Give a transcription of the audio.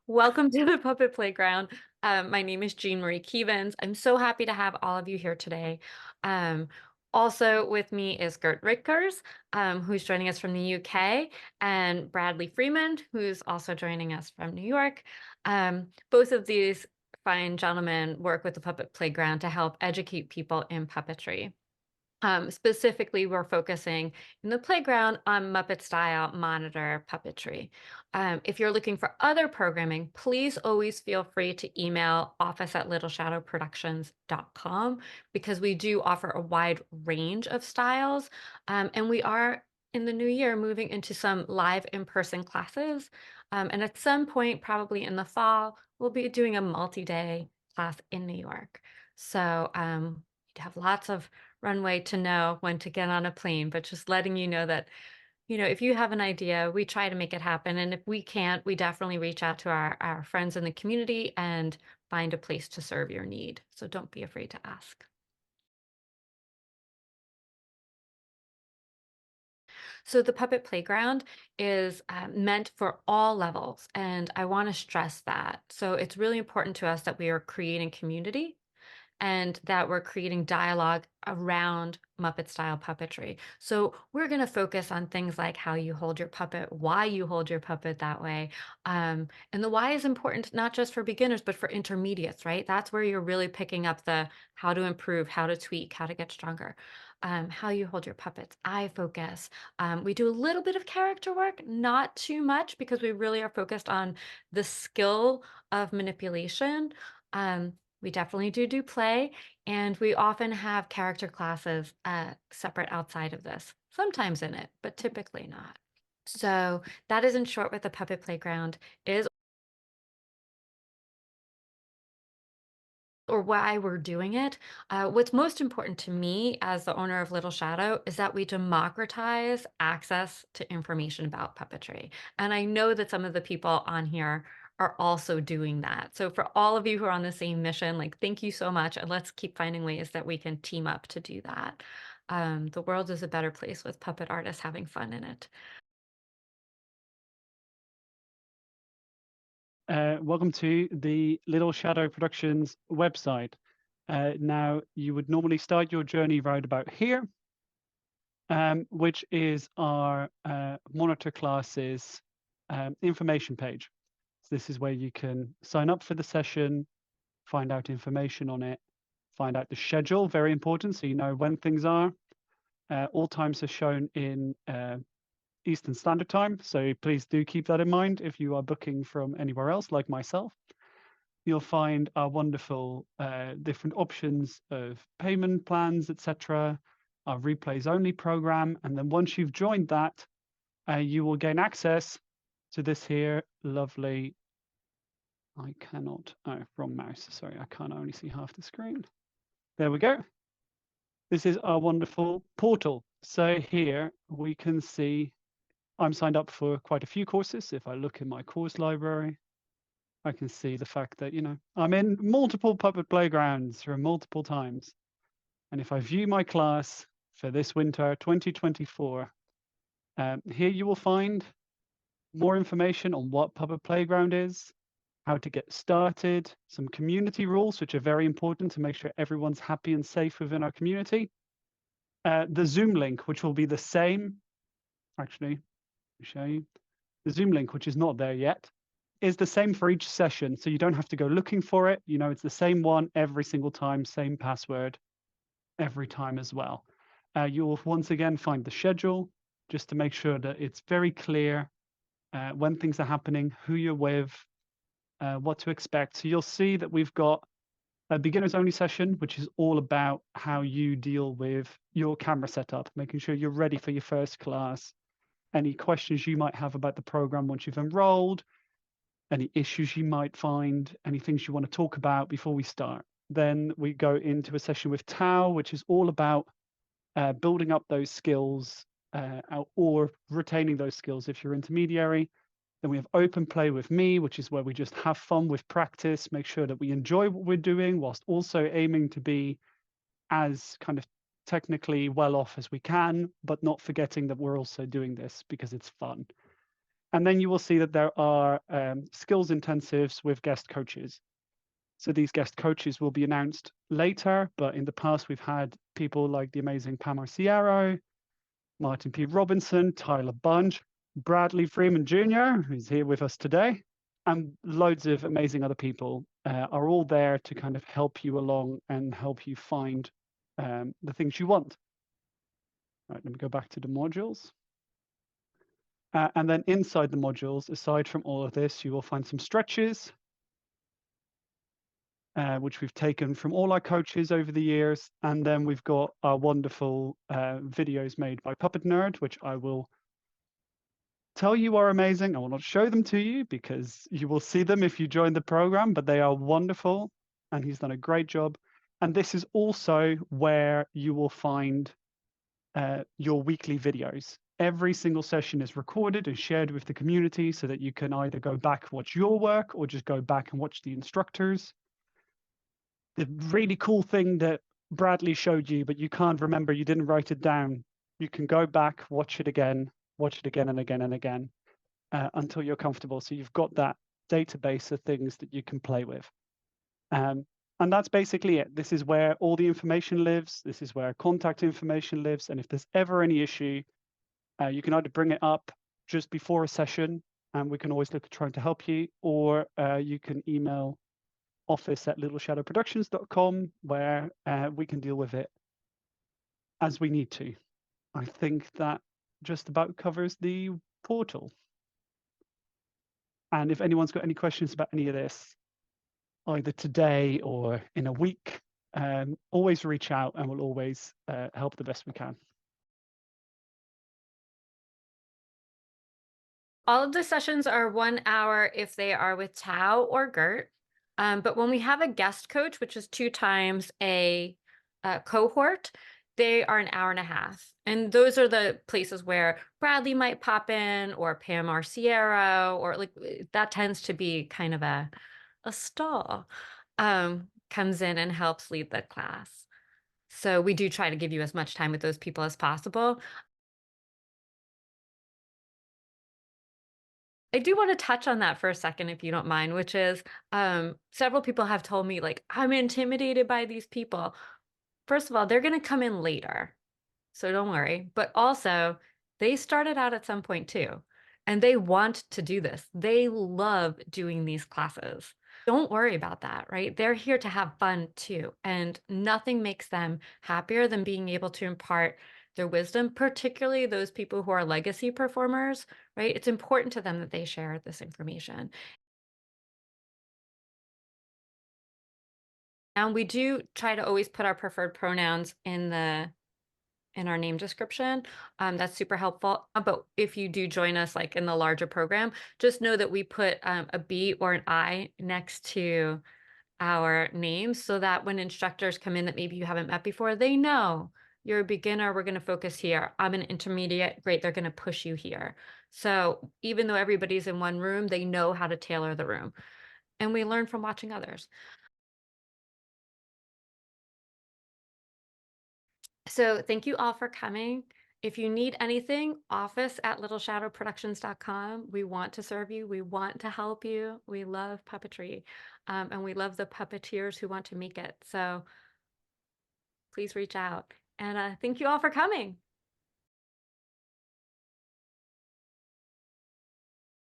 Welcome to the Puppet Playground. My name is Jean Marie Keevans. I'm so happy to have all of you here today. Um, Also with me is Geert Rigters, who's joining us from the UK, and Bradley Freeman, who's also joining us from New York. Both of these fine gentlemen work with the Puppet Playground to help educate people in puppetry. Specifically, we're focusing in the playground on Muppet style monitor puppetry. If you're looking for other programming, please always feel free to email office@littleshadowproductions.com because we do offer a wide range of styles. And we are in the new year moving into some live in-person classes. And at some point, probably in the fall, we'll be doing a multi-day class in New York. So you'd have lots of runway to know when to get on a plane, but just letting you know that, if you have an idea, we try to make it happen. And if we can't, we definitely reach out to our friends in the community and find a place to serve your need. So don't be afraid to ask. So the Puppet Playground is meant for all levels. And I want to stress that. So it's really important to us that we are creating community and that we're creating dialogue around Muppet style puppetry. So we're going to focus on things like how you hold your puppet, why you hold your puppet that way. And the why is important not just for beginners, but for intermediates, right? That's where you're really picking up the how to improve, how to tweak, how to get stronger. How you hold your puppets, eye focus. We do a little bit of character work, not too much, because we really are focused on the skill of manipulation. We definitely do play, and we often have character classes separate outside of this, sometimes in it, but typically not. So that is in short what the Puppet Playground is, or why we're doing it. What's most important to me as the owner of Little Shadow is that we democratize access to information about puppetry. And I know that some of the people on here are also doing that. So for all of you who are on the same mission, like thank you so much. And let's keep finding ways that we can team up to do that. The world is a better place with puppet artists having fun in it. Welcome to the Little Shadow Productions website. Now, you would normally start your journey right about here, which is our monitor classes information page. So this is where you can sign up for the session, find out information on it, find out the schedule, very important, so you know when things are. All times are shown in Eastern Standard Time, so please do keep that in mind if you are booking from anywhere else, like myself. You'll find our wonderful different options of payment plans, etc., our replays only program. And then once you've joined that, you will gain access to this here lovely. I cannot, oh, wrong mouse. Sorry, I can't only see half the screen. There we go. This is our wonderful portal. So here we can see I'm signed up for quite a few courses. If I look in my course library, I can see the fact that, I'm in multiple puppet playgrounds from multiple times. And if I view my class for this winter 2024, here you will find more information on what Puppet Playground is, how to get started, some community rules, which are very important to make sure everyone's happy and safe within our community. The Zoom link, which will be the same, actually, let me show you. The Zoom link, which is not there yet, is the same for each session. So you don't have to go looking for it. It's the same one every single time, same password every time as well. You will once again find the schedule just to make sure that it's very clear when things are happening, who you're with, what to expect. So you'll see that we've got a beginners only session, which is all about how you deal with your camera setup, making sure you're ready for your first class. Any questions you might have about the program once you've enrolled, any issues you might find, any things you want to talk about before we start. Then we go into a session with Tao, which is all about building up those skills or retaining those skills if you're intermediary. Then we have open play with me, which is where we just have fun with practice, make sure that we enjoy what we're doing whilst also aiming to be as kind of technically well off as we can, but not forgetting that we're also doing this because it's fun. And then you will see that there are skills intensives with guest coaches. So these guest coaches will be announced later, but in the past we've had people like the amazing Pam Arciero, Martin P. Robinson, Tyler Bunge, Bradley Freeman Jr., who's here with us today, and loads of amazing other people are all there to kind of help you along and help you find the things you want. Right, let me go back to the modules. And then inside the modules, aside from all of this, you will find some stretches, which we've taken from all our coaches over the years. And then we've got our wonderful videos made by Puppet Nerd, which I will tell you are amazing. I will not show them to you because you will see them if you join the program, but they are wonderful and he's done a great job. And this is also where you will find your weekly videos. Every single session is recorded and shared with the community so that you can either go back and watch your work or just go back and watch the instructors. The really cool thing that Bradley showed you, but you can't remember, you didn't write it down. You can go back, watch it again and again and again until you're comfortable. So you've got that database of things that you can play with. And that's basically it. This is where all the information lives. This is where contact information lives. And if there's ever any issue, you can either bring it up just before a session, and we can always look at trying to help you, or you can email office@littleshadowproductions.com, where we can deal with it as we need to. I think that just about covers the portal. And if anyone's got any questions about any of this, either today or in a week, always reach out and we'll always help the best we can. All of the sessions are 1 hour if they are with Tao or Gert. But when we have a guest coach, which is 2 times a cohort, they are an hour and a half. And those are the places where Bradley might pop in, or Pam Arciero, or like that tends to be kind of a star, comes in and helps lead the class. So we do try to give you as much time with those people as possible. I do want to touch on that for a second, if you don't mind, which is several people have told me, like, I'm intimidated by these people. First of all, they're going to come in later. So don't worry. But also, they started out at some point too, and they want to do this. They love doing these classes. Don't worry about that, right? They're here to have fun too. And nothing makes them happier than being able to impart their wisdom, particularly those people who are legacy performers, right? It's important to them that they share this information. And we do try to always put our preferred pronouns in our name description. That's super helpful. But if you do join us like in the larger program, just know that we put a B or an I next to our names so that when instructors come in that maybe you haven't met before, they know you're a beginner. We're going to focus here. I'm an intermediate. Great. They're going to push you here. So even though everybody's in one room, they know how to tailor the room. And we learn from watching others. So thank you all for coming. If you need anything, office@littleshadowproductions.com. We want to serve you. We want to help you. We love puppetry, and we love the puppeteers who want to make it. So please reach out. And thank you all for coming.